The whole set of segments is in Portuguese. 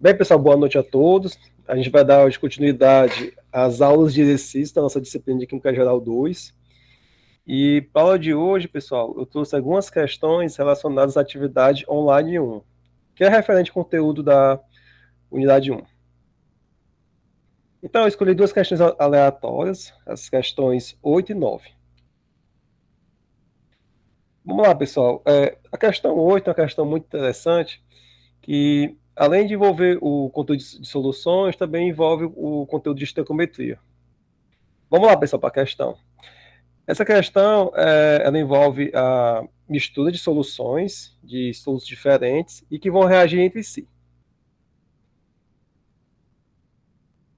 Bem, pessoal, boa noite a todos. A gente vai dar hoje continuidade às aulas de exercício da nossa disciplina de Química Geral 2. E para a aula de hoje, pessoal, eu trouxe algumas questões relacionadas à atividade online 1, que é referente ao conteúdo da unidade 1. Então, eu escolhi duas questões aleatórias, as questões 8 e 9. Vamos lá, pessoal. A questão 8 é uma questão muito interessante, que além de envolver o conteúdo de soluções, também envolve o conteúdo de estequiometria. Vamos lá, pessoal, para a questão. Essa questão, ela envolve a mistura de soluções, de soluços diferentes, e que vão reagir entre si.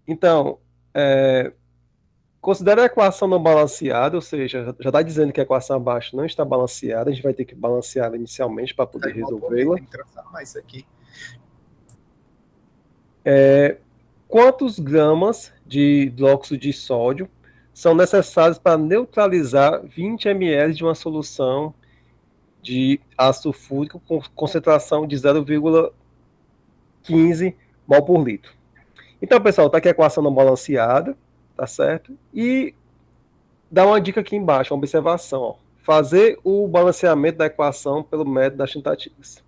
Então, considera a equação não balanceada, ou seja, já está dizendo que a equação abaixo não está balanceada, a gente vai ter que balanceá-la inicialmente para poder resolvê-la. Tem que transformar isso aqui. Quantos gramas de hidróxido de sódio são necessários para neutralizar 20 ml de uma solução de ácido sulfúrico com concentração de 0,15 mol por litro? Então, pessoal, está aqui a equação não balanceada, tá certo? E dá uma dica aqui embaixo, uma observação, ó. Fazer o balanceamento da equação pelo método das tentativas,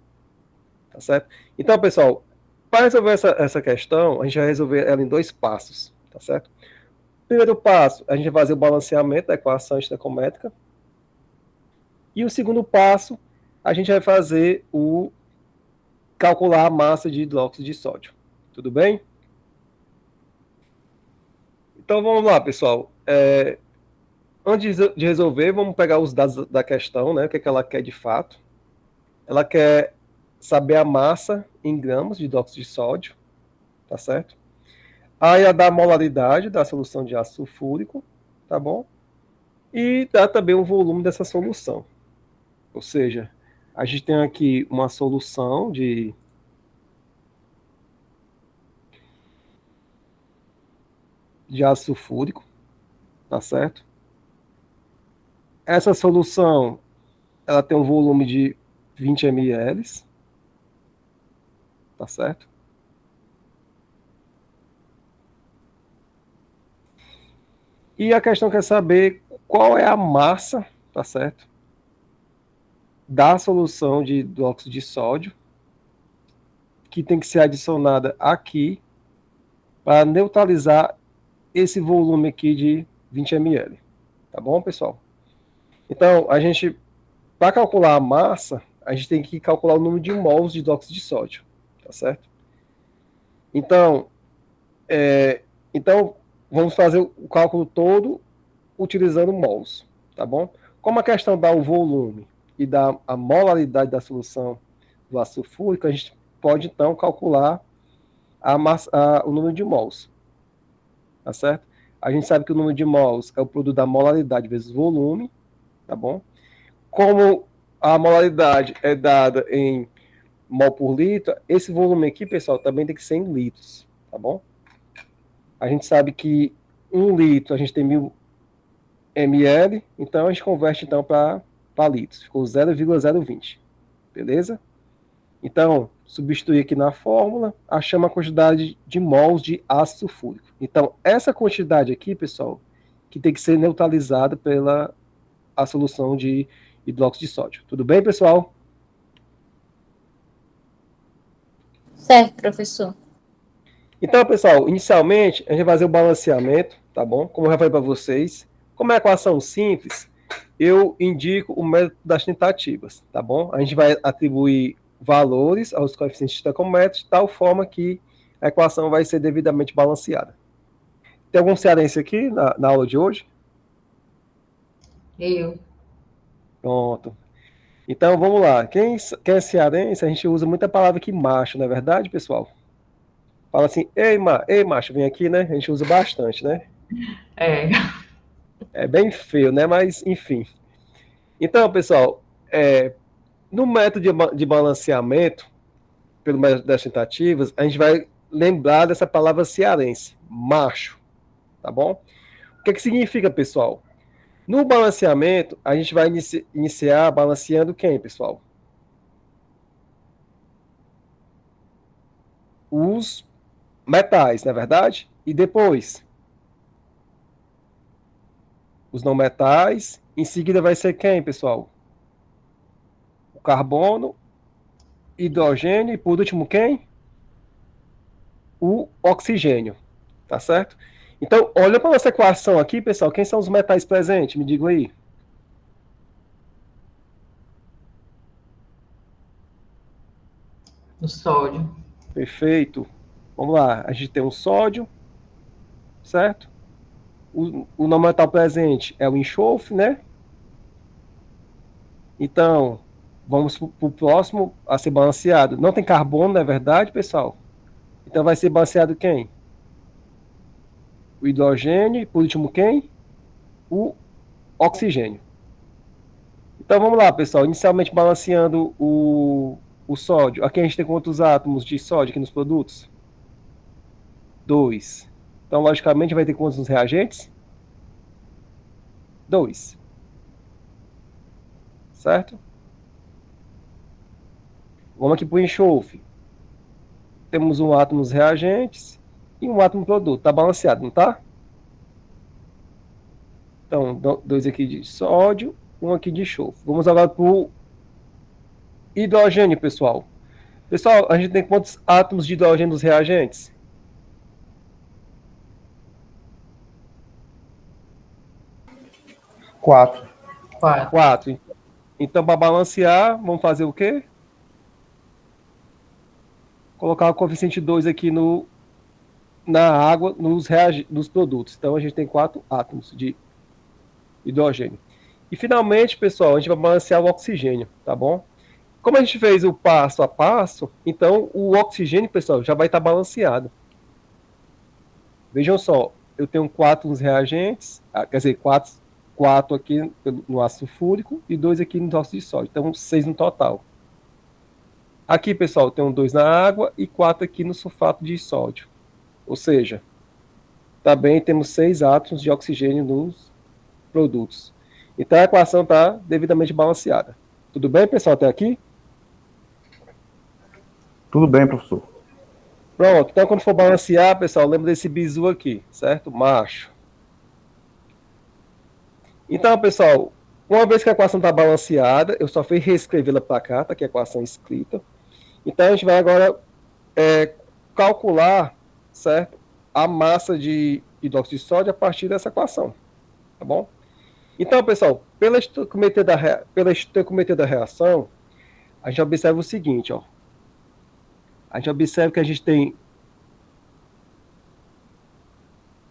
tá certo? Então, pessoal, para resolver essa questão, a gente vai resolver ela em dois passos, tá certo? Primeiro passo, a gente vai fazer o balanceamento da equação estequiométrica. E o segundo passo, a gente vai fazer calcular a massa de hidróxido de sódio. Tudo bem? Então vamos lá, pessoal. Antes de resolver, vamos pegar os dados da questão, né? O que ela quer de fato. Ela quer saber a massa em gramas de hidróxido de sódio, tá certo? Aí ela dá a molaridade da solução de ácido sulfúrico, tá bom? E dá também o volume dessa solução. Ou seja, a gente tem aqui uma solução de ácido sulfúrico, tá certo? Essa solução, ela tem um volume de 20 ml, tá certo? E a questão quer saber qual é a massa, tá certo? Da solução de hidróxido de sódio, que tem que ser adicionada aqui para neutralizar esse volume aqui de 20 ml. Tá bom, pessoal? Então, para calcular a massa, a gente tem que calcular o número de mols de hidróxido de sódio, tá certo? Então, vamos fazer o cálculo todo utilizando mols, tá bom? Como a questão dá o volume e dá a molaridade da solução do ácido sulfúrico, a gente pode então calcular o número de mols, tá certo? A gente sabe que o número de mols é o produto da molaridade vezes volume, tá bom? Como a molaridade é dada em mol por litro, esse volume aqui, pessoal, também tem que ser em litros, tá bom? A gente sabe que 1 litro a gente tem 1000 ml, então a gente converte então para litros, ficou 0,020, beleza? Então, substituir aqui na fórmula, achamos a quantidade de mols de ácido sulfúrico. Então, essa quantidade aqui, pessoal, que tem que ser neutralizada pela a solução de hidróxido de sódio. Tudo bem, pessoal? Certo, professor. Então, pessoal, inicialmente, a gente vai fazer o balanceamento, tá bom? Como eu já falei para vocês, como é equação simples, eu indico o método das tentativas, tá bom? A gente vai atribuir valores aos coeficientes estequiométricos de tal forma que a equação vai ser devidamente balanceada. Tem algum cearense aqui na aula de hoje? Eu. Pronto. Então, vamos lá. Quem é cearense, a gente usa muita palavra aqui, macho, não é verdade, pessoal? Fala assim, ei, macho, vem aqui, né? A gente usa bastante, né? É bem feio, né? Mas, enfim. Então, pessoal, no método de balanceamento, pelo método das tentativas, a gente vai lembrar dessa palavra cearense, macho, tá bom? O que significa, pessoal? No balanceamento, a gente vai iniciar balanceando quem, pessoal? os metais, não é verdade? E depois, os não metais. Em seguida vai ser quem, pessoal? O carbono, hidrogênio e por último quem? O oxigênio, tá certo? Então, olha para nossa equação aqui, pessoal. Quem são os metais presentes? Me digam aí. O sódio. Perfeito. Vamos lá. A gente tem um sódio, certo? O não metal presente é o enxofre, né? Então, vamos para o próximo a ser balanceado. Não tem carbono, não é verdade, pessoal? Então vai ser balanceado quem? O hidrogênio. E por último, quem? O oxigênio. Então vamos lá, pessoal. Inicialmente balanceando o sódio. Aqui a gente tem quantos átomos de sódio aqui nos produtos? 2. Então, logicamente, vai ter quantos nos reagentes? 2. Certo? Vamos aqui para o enxofre. Temos um átomo nos reagentes e um átomo no produto. Está balanceado, não está? Então, 2 aqui de sódio, um aqui de enxofre. Vamos agora para o hidrogênio, pessoal. Pessoal, a gente tem quantos átomos de hidrogênio nos reagentes? 4. 4. Então, para balancear, vamos fazer o quê? Colocar o coeficiente 2 aqui na água, nos produtos. Então, a gente tem 4 átomos de hidrogênio. E, finalmente, pessoal, a gente vai balancear o oxigênio, tá bom? Como a gente fez o passo a passo, então o oxigênio, pessoal, já vai estar balanceado. Vejam só, eu tenho 4 nos reagentes, quer dizer, 4 aqui no ácido sulfúrico e 2 aqui no óxido de sódio. Então, 6 no total. Aqui, pessoal, eu tenho 2 na água e 4 aqui no sulfato de sódio. Ou seja, também temos 6 átomos de oxigênio nos produtos. Então, a equação está devidamente balanceada. Tudo bem, pessoal, até aqui? Tudo bem, professor. Pronto, então quando for balancear, pessoal, lembra desse bizu aqui, certo? Macho. Então, pessoal, uma vez que a equação está balanceada, eu só fui reescrevê-la para cá, tá aqui a equação escrita. Então, a gente vai agora calcular, certo? A massa de hidróxido de sódio a partir dessa equação, tá bom? Então, pessoal, pela estequiometria da reação, a gente observa o seguinte, ó. A gente observa que a gente tem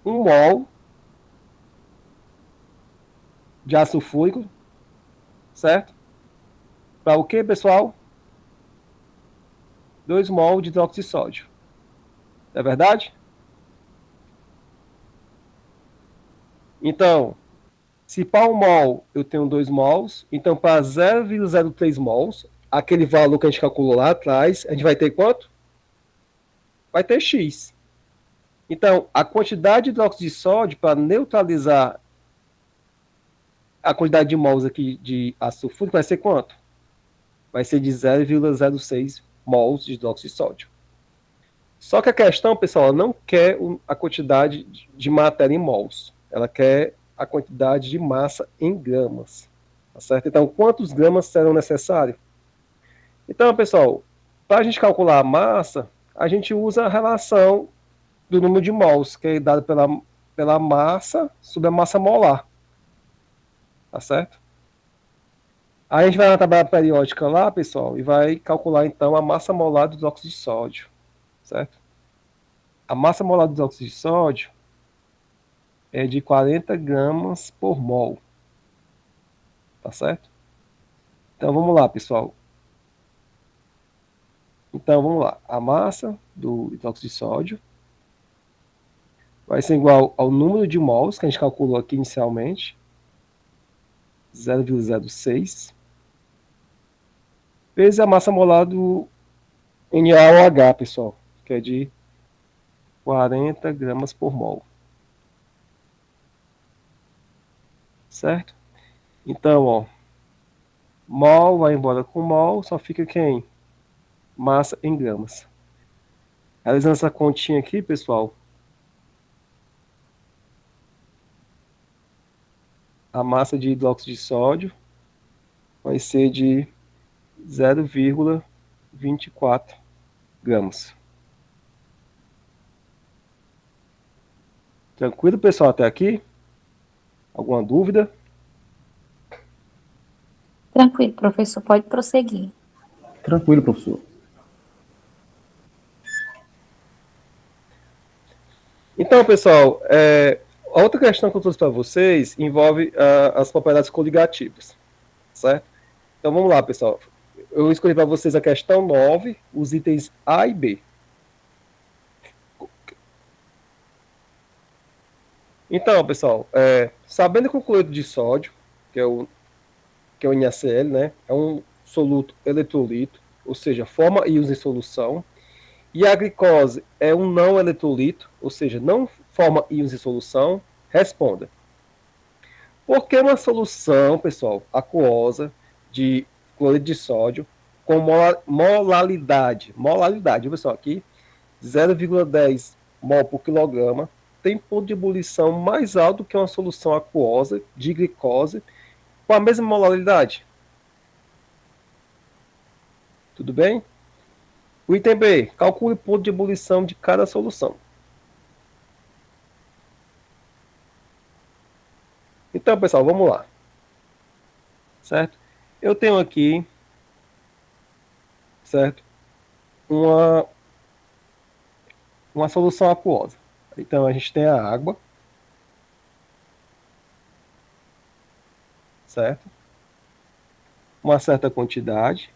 1 mol de ácido sulfúrico, certo? Para o que, pessoal? 2 mol de hidróxido de sódio. Não é verdade? Então, se para 1 mol eu tenho 2 mols, então para 0,03 mols, aquele valor que a gente calculou lá atrás, a gente vai ter quanto? Vai ter X. Então, a quantidade de hidróxido de sódio para neutralizar a quantidade de mols aqui de ácido sulfúrico vai ser quanto? Vai ser de 0,06 mols de hidróxido de sódio. Só que a questão, pessoal, ela não quer a quantidade de matéria em mols. Ela quer a quantidade de massa em gramas. Tá certo? Então, quantos gramas serão necessários? Então, pessoal, para a gente calcular a massa, a gente usa a relação do número de mols, que é dado pela massa sobre a massa molar. Tá certo? Aí a gente vai na tabela periódica lá, pessoal, e vai calcular, então, a massa molar do hidróxido de sódio. Certo? A massa molar do hidróxido de sódio é de 40 gramas por mol. Tá certo? Então, vamos lá, pessoal. Então, vamos lá. A massa do hidróxido de sódio vai ser igual ao número de mols que a gente calculou aqui inicialmente, 0,06, vezes a massa molar do NaOH, pessoal, que é de 40 gramas por mol. Certo? Então, ó, mol vai embora com mol, só fica quem? Massa em gramas. Realizando essa continha aqui, pessoal, a massa de hidróxido de sódio vai ser de 0,24 gramas. Tranquilo, pessoal, até aqui? Alguma dúvida? Tranquilo, professor, pode prosseguir. Tranquilo, professor. Então, pessoal, a outra questão que eu trouxe para vocês envolve as propriedades coligativas, certo? Então, vamos lá, pessoal. Eu escolhi para vocês a questão 9, os itens A e B. Então, pessoal, sabendo que o cloreto de sódio, que é o NaCl, né, é um soluto eletrolito, ou seja, forma íons em solução, e a glicose é um não eletrolito, ou seja, não forma íons em solução, responda. Por que uma solução, pessoal, aquosa de cloreto de sódio com molalidade, pessoal, aqui, 0,10 mol por quilograma, tem ponto de ebulição mais alto que uma solução aquosa de glicose com a mesma molaridade? Tudo bem? O item B, calcule o ponto de ebulição de cada solução. Então, pessoal, vamos lá. Certo? Eu tenho aqui, certo? Uma solução aquosa. Então, a gente tem a água, certo? Uma certa quantidade.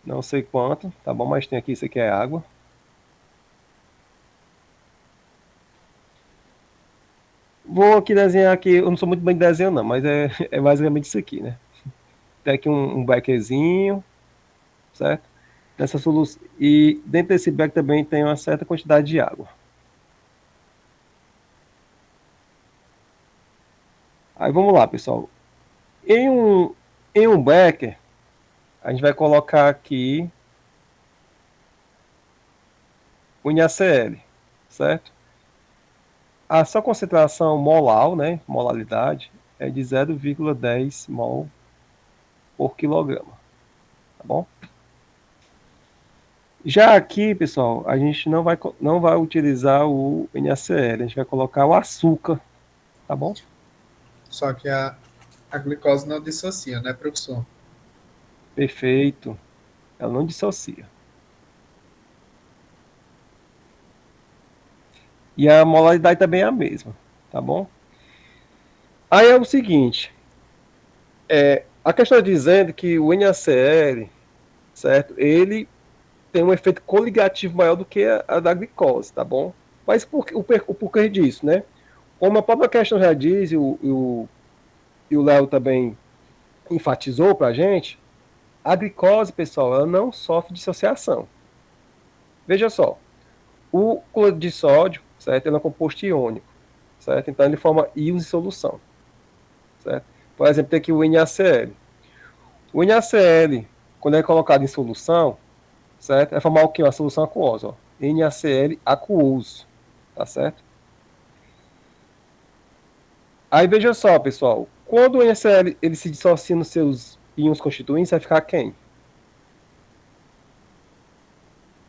Não sei quanto, tá bom? Mas tem aqui, isso aqui é água. Vou aqui desenhar aqui, eu não sou muito bem de desenho não, mas é basicamente isso aqui, né? Tem aqui um bekerzinho, certo? Nessa solução, e dentro desse becker também tem uma certa quantidade de água. Aí vamos lá, pessoal. Em um becker, a gente vai colocar aqui o NaCl, certo? A sua concentração molar, né, molaridade, é de 0,10 mol por quilograma, tá bom? Já aqui, pessoal, a gente não vai utilizar o NaCl, a gente vai colocar o açúcar, tá bom? Só que a glicose não dissocia, né, professor? Perfeito. Ela não dissocia. E a molaridade também é a mesma, tá bom? Aí é o seguinte, a questão é dizendo que o NaCl, certo? Ele tem um efeito coligativo maior do que a da glicose, tá bom? Mas o porquê disso, né? Como a própria questão já diz, e o Léo também enfatizou pra gente, a glicose, pessoal, ela não sofre dissociação. Veja só, o cloreto de sódio, certo? Ele é um composto iônico, certo? Então ele forma íons em solução, certo? Por exemplo, tem aqui o NaCl. O NaCl, quando é colocado em solução, certo? Vai formar o quê? Uma solução aquosa, ó. NaCl aquoso, tá certo? Aí veja só, pessoal, quando o NaCl ele se dissocia nos seus íons constituintes, vai ficar quem?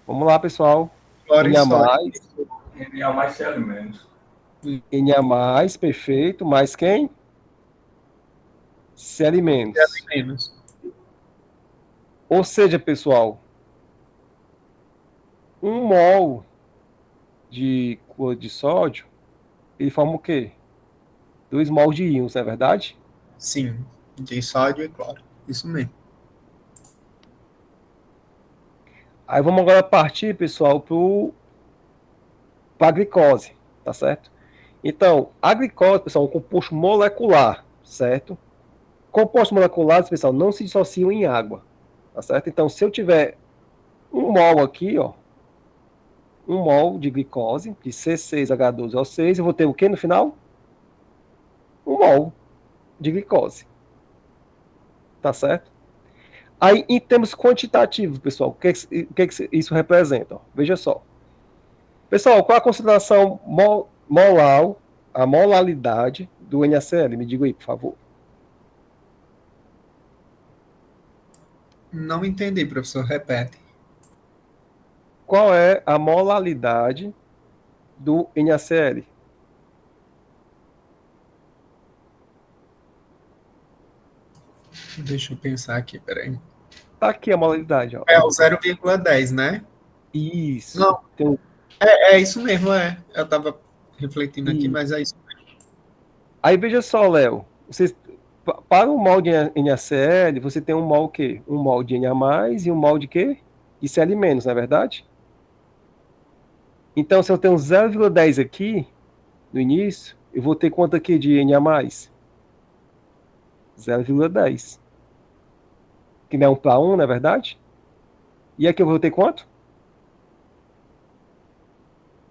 Vamos lá, pessoal. Cloro e Na+, sódio. Na mais Cl menos. Na+, perfeito, mais quem? Cl-. Menos. Ou seja, pessoal, 1 mol de cloreto de sódio, ele forma o quê? 2 mol de íons, não é verdade? Sim, de sódio e cloro. Isso mesmo. Aí vamos agora partir, pessoal, para a glicose, tá certo? Então, a glicose, pessoal, é um composto molecular, certo? Compostos moleculares, pessoal, não se dissociam em água, tá certo? Então, se eu tiver 1 mol aqui, ó, 1 mol de glicose, de C6H12O6, eu vou ter o que no final? 1 mol de glicose, tá certo? Aí, em termos quantitativos, pessoal, o que que isso representa? Ó, veja só. Pessoal, qual a concentração molar, a molalidade do NaCl? Me diga aí, por favor. Não entendi, professor. Repete. Qual é a molalidade do NaCl? Deixa eu pensar aqui, peraí. Tá aqui a molalidade, ó. É o 0,10, né? Isso. Não, é isso mesmo, é. Eu estava refletindo aqui, E mas é isso. aí veja só, Léo. Para o mol de NaCl, você tem um mol o quê? Um mol de Na+, e um mol de quê? De Cl-, não é verdade? Então, se eu tenho 0,10 aqui, no início, eu vou ter quanto aqui de Na+? 0,10. Que não é 1 para 1, não é verdade? E aqui eu vou ter quanto?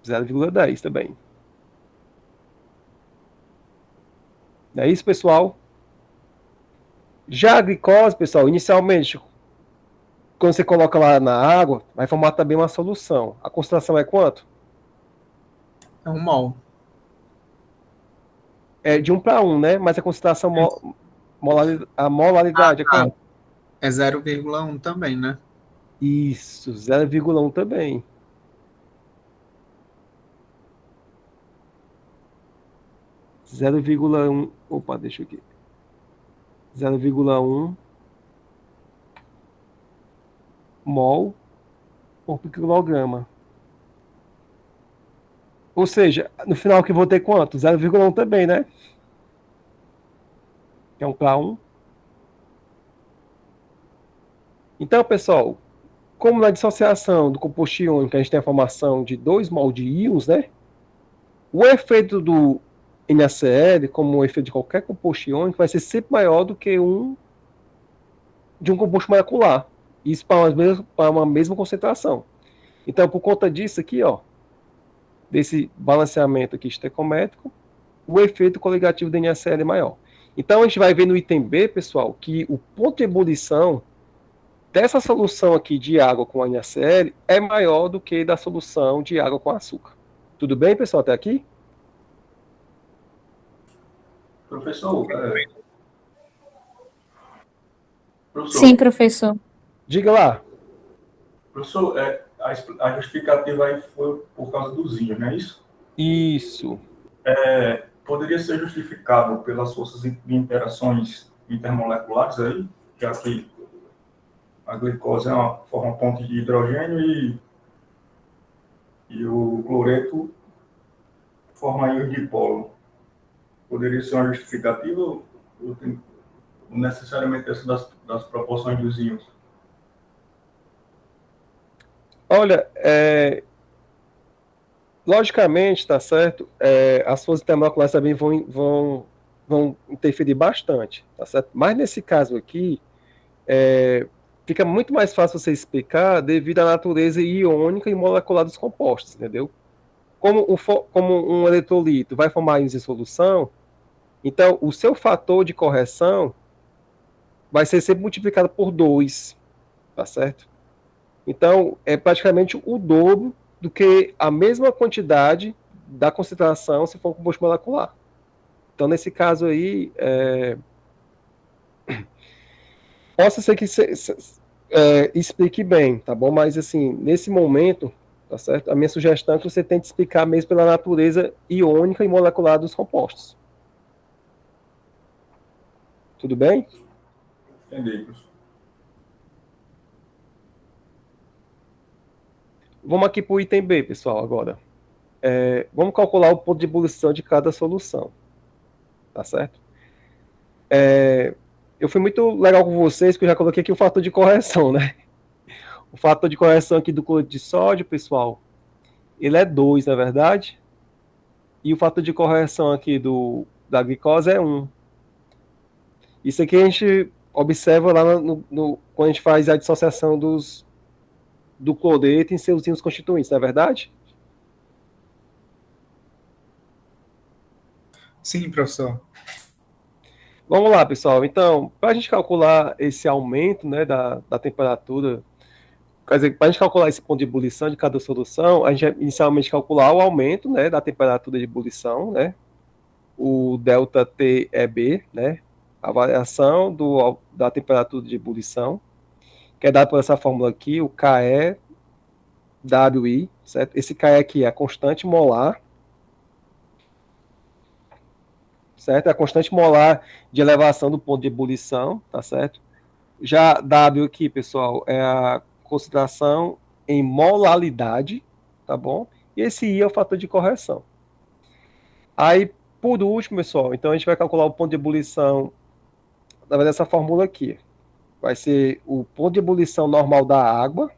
0,10 também. Não é isso, pessoal? Já a glicose, pessoal, inicialmente, quando você coloca lá na água, vai formar também uma solução. A concentração é quanto? É um mol. É de 1 para 1, né? Mas a concentração, a Ah, molaridade é tá. quanto? É 0,1 também, né? Isso, 0,1 também. Zero vírgula um. Opa, deixa eu aqui. 0,1 mol por quilograma. Ou seja, no final que eu vou ter quanto? 0,1 também, né? Que é 1 para 1. Então, pessoal, como na dissociação do composto iônico a gente tem a formação de 2 mol de íons, né? O efeito do NaCl, como o efeito de qualquer composto iônico, vai ser sempre maior do que de um composto molecular. Isso para uma mesma concentração. Então, por conta disso aqui, ó, desse balanceamento aqui estequiométrico, o efeito coligativo do NaCl é maior. Então, a gente vai ver no item B, pessoal, que o ponto de ebulição dessa solução aqui de água com NaCl é maior do que da solução de água com açúcar. Tudo bem, pessoal, até aqui? Professor, Sim, professor, professor. Diga lá. professor, a justificativa aí foi por causa dos íons, não é isso? Isso. Poderia ser justificado pelas forças de interações intermoleculares aí, já que a glicose forma ponte de hidrogênio e o cloreto forma íons dipolo. Poderia ser uma justificativa ou necessariamente essa das proporções dos íons? Olha, logicamente, tá certo? As forças intermoleculares também vão interferir bastante, tá certo? Mas nesse caso aqui, fica muito mais fácil você explicar devido à natureza iônica e molecular dos compostos, entendeu? Como um eletrolito vai formar íons em solução, então o seu fator de correção vai ser sempre multiplicado por 2, tá certo? Então, é praticamente o dobro do que a mesma quantidade da concentração se for um composto molecular. Então, nesse caso aí, possa ser que explique bem, tá bom? Mas, assim, nesse momento, tá certo? A minha sugestão é que você tente explicar mesmo pela natureza iônica e molecular dos compostos. Tudo bem? Entendi, professor. Vamos aqui para o item B, pessoal, agora. Vamos calcular o ponto de ebulição de cada solução, tá certo? Eu fui muito legal com vocês, porque eu já coloquei aqui o fator de correção, né? O fator de correção aqui do cloreto de sódio, pessoal, ele é 2, na verdade. E o fator de correção aqui da glicose é 1. Isso aqui a gente observa lá quando a gente faz a dissociação do cloreto em seus íons constituintes, não é verdade? Sim, professor. Vamos lá, pessoal. Então, para a gente calcular esse aumento, né, da temperatura, quer dizer, para a gente calcular esse ponto de ebulição de cada solução, a gente vai inicialmente calcular o aumento, né, da temperatura de ebulição, né, o ΔT é B, né, a variação da temperatura de ebulição, que é dado por essa fórmula aqui, o KE WI, certo? Esse KE aqui é a constante molar, certo? É a constante molar de elevação do ponto de ebulição, tá certo? Já W aqui, pessoal, é a concentração em molaridade, tá bom? E esse I é o fator de correção. Aí, por último, pessoal, então a gente vai calcular o ponto de ebulição através dessa fórmula aqui. Vai ser o ponto de ebulição normal da água,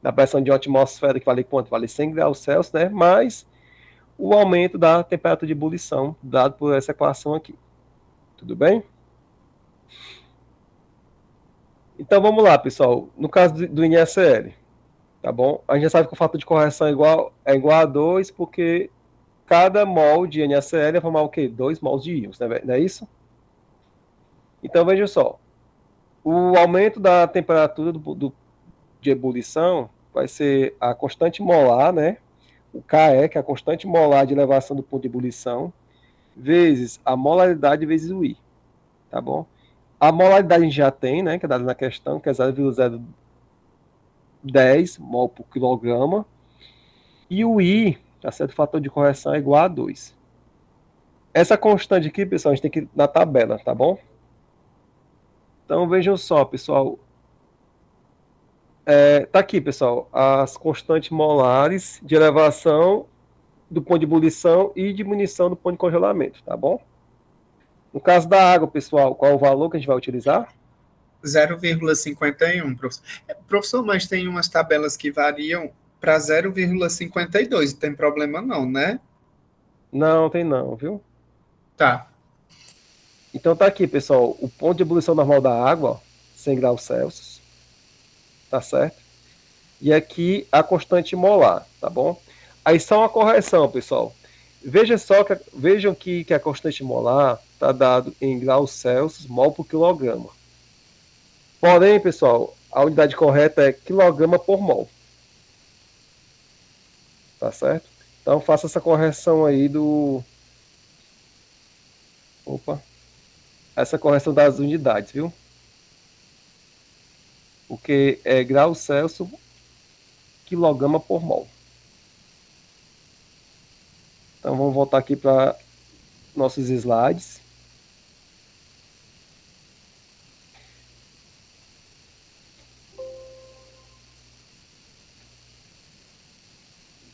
da pressão de uma atmosfera, que vale quanto? Vale 100 graus Celsius, né? Mais o aumento da temperatura de ebulição, dado por essa equação aqui. Tudo bem? Então vamos lá, pessoal. No caso do NaCl, tá bom? A gente já sabe que o fator de correção é igual a 2, porque cada mol de NaCl vai formar o quê? 2 mols de íons, né? Não é isso? Então veja só. O aumento da temperatura de ebulição vai ser a constante molar, né? O KE, que é a constante molar de elevação do ponto de ebulição, vezes a molaridade vezes o I, tá bom? A molaridade a gente já tem, né? Que é dada na questão, que é 0,010 mol por quilograma. E o I, tá certo? O fator de correção é igual a 2. Essa constante aqui, pessoal, a gente tem que ir na tabela, tá bom? Então vejam só, pessoal. Tá aqui, pessoal, as constantes molares de elevação do ponto de ebulição e diminuição do ponto de congelamento, tá bom? No caso da água, pessoal, qual é o valor que a gente vai utilizar? 0,51, professor. Professor, mas tem umas tabelas que variam para 0,52, não tem problema não, né? Não, tem não, viu? Tá. Então tá aqui, pessoal, o ponto de ebulição normal da água, ó, 100 graus Celsius, tá certo? E aqui a constante molar, tá bom? Aí só uma correção, pessoal. Vejam que a constante molar está dado em graus Celsius, mol por quilograma. Porém, pessoal, a unidade correta é quilograma por mol. Tá certo? Então faça essa correção aí essa correção das unidades, viu? Porque é grau Celsius, quilograma por mol. Então vamos voltar aqui para nossos slides.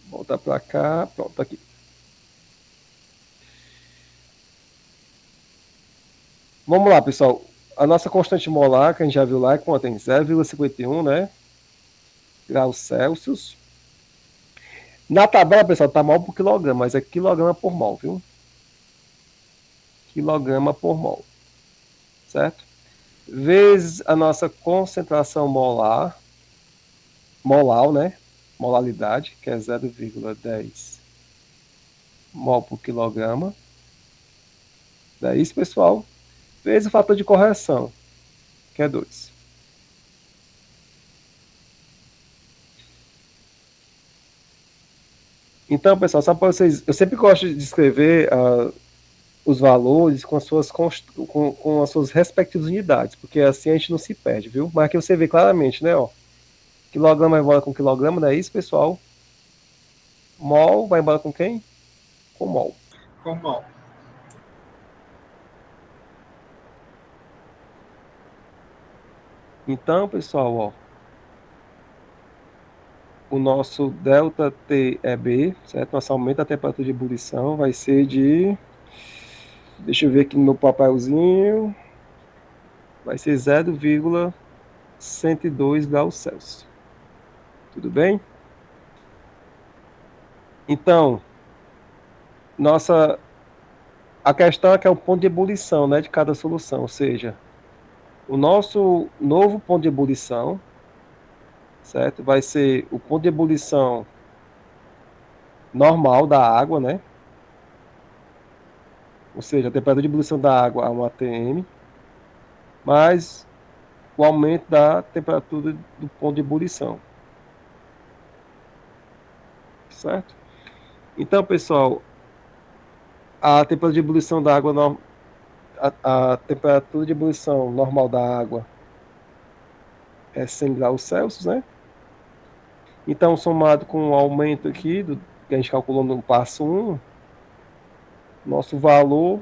Voltar para cá, pronto, aqui. Vamos lá, pessoal. A nossa constante molar, que a gente já viu lá, é quanto? 0,51, né? Graus Celsius. Na tabela, pessoal, tá mol por quilograma, mas é quilograma por mol, viu? Quilograma por mol. Certo? Vezes a nossa concentração molar, né? Molaridade, que é 0,10 mol por quilograma. É isso, pessoal. Vezes o fator de correção, que é 2. Então, pessoal, só para vocês, eu sempre gosto de escrever os valores com com as suas respectivas unidades, porque assim a gente não se perde, viu? Mas aqui você vê claramente, né? Ó, quilograma vai embora com quilograma, não é isso, pessoal? Mol vai embora com quem? Com mol. Com mol. Então, pessoal, ó, o nosso ΔT é B, certo? Nosso aumento da temperatura de ebulição vai ser de... Deixa eu ver aqui no meu papelzinho. Vai ser 0,102 graus Celsius. Tudo bem? Então, a questão é que é o ponto de ebulição, né, de cada solução, ou seja, o nosso novo ponto de ebulição, certo? Vai ser o ponto de ebulição normal da água, né? ou seja, a temperatura de ebulição da água a 1 atm, mais o aumento da temperatura do ponto de ebulição. Certo? Então, pessoal, a temperatura de ebulição da água, a temperatura de ebulição normal da água é 100 graus Celsius, né? Então, somado com o aumento aqui, que a gente calculou no passo 1, nosso valor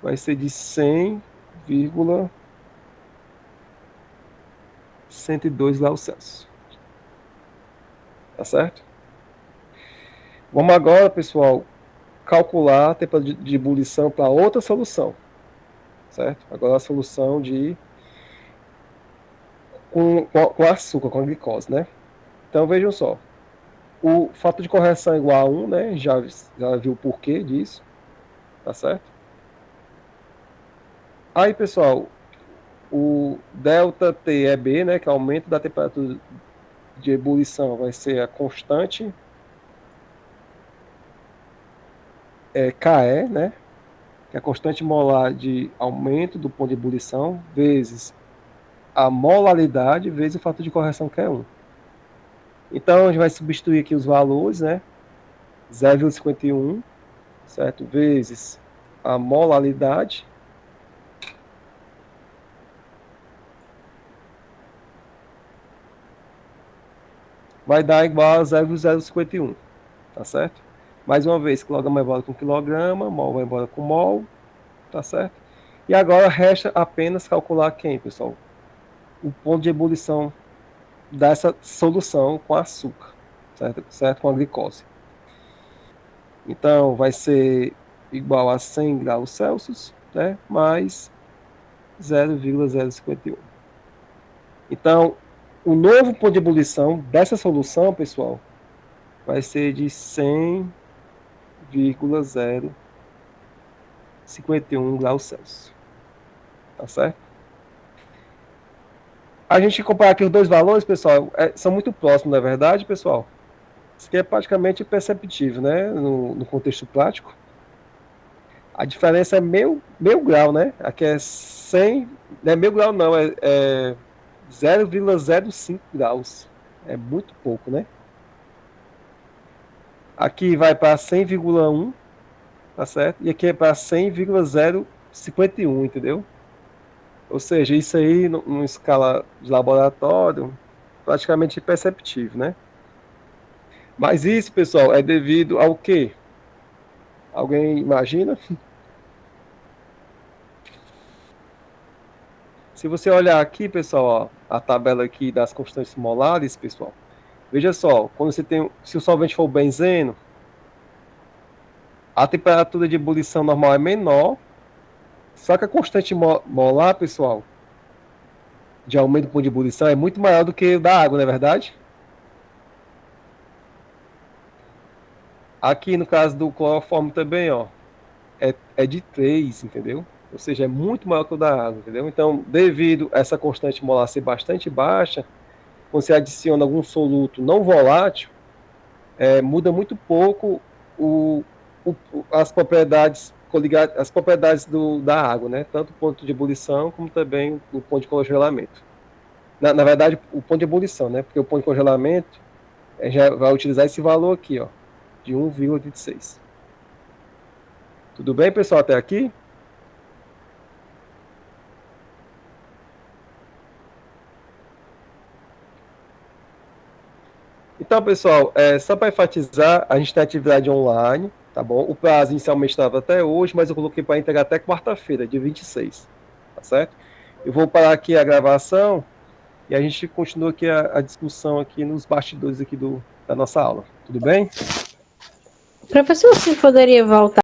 vai ser de 100,102 graus Celsius. Tá certo? Vamos agora, pessoal, calcular a temperatura de ebulição para outra solução. Certo? Agora a solução com açúcar, com a glicose, né? Então, vejam só. O fator de correção é igual a 1, né? Já viu o porquê disso. Tá certo? Aí, pessoal, o ΔT é B, né? Que é o aumento da temperatura de ebulição vai ser a constante KE, né? Que é a constante molar de aumento do ponto de ebulição, vezes a molaridade, vezes o fator de correção, que é 1. Então, a gente vai substituir aqui os valores, né? 0,51, certo? Vezes a molaridade, vai dar igual a 0,051, tá certo? Mais uma vez, quilograma vai embora com quilograma, mol vai embora com mol, tá certo? E agora resta apenas calcular quem, pessoal? O ponto de ebulição dessa solução com açúcar, certo? Com a glicose. Então, vai ser igual a 100 graus Celsius, né? Mais 0,051. Então, o novo ponto de ebulição dessa solução, pessoal, vai ser de 100,051 graus Celsius. Tá certo? A gente comparar aqui os dois valores, pessoal, são muito próximos, não é verdade, pessoal? Isso aqui é praticamente imperceptível, né? No contexto prático. A diferença é meio grau, né? Aqui é 100, não é meio grau não, é 0,05 graus. É muito pouco, né? Aqui vai para 100,1, tá certo? E aqui é para 100,051, entendeu? Ou seja, isso aí, numa escala de laboratório, praticamente imperceptível, né? Mas isso, pessoal, é devido ao quê? Alguém imagina? Se você olhar aqui, pessoal, ó, a tabela aqui das constantes molares, pessoal, veja só, quando se o solvente for benzeno, a temperatura de ebulição normal é menor, só que a constante molar, pessoal, de aumento do ponto de ebulição é muito maior do que o da água, não é verdade? Aqui no caso do cloroformo também, ó, é de 3, entendeu? Ou seja, é muito maior que o da água, entendeu? Então, devido a essa constante molar ser bastante baixa, quando você adiciona algum soluto não volátil, muda muito pouco as propriedades coligadas, as propriedades da água, né? Tanto o ponto de ebulição como também o ponto de congelamento. Na verdade, o ponto de ebulição, né? Porque o ponto de congelamento já vai utilizar esse valor aqui, ó, de 1,26. Tudo bem, pessoal, até aqui? Então, pessoal, só para enfatizar, a gente tem atividade online, tá bom? O prazo inicialmente estava até hoje, mas eu coloquei para entregar até quarta-feira, dia 26, tá certo? Eu vou parar aqui a gravação e a gente continua aqui a discussão aqui nos bastidores aqui da nossa aula, tudo bem? Professor, você poderia voltar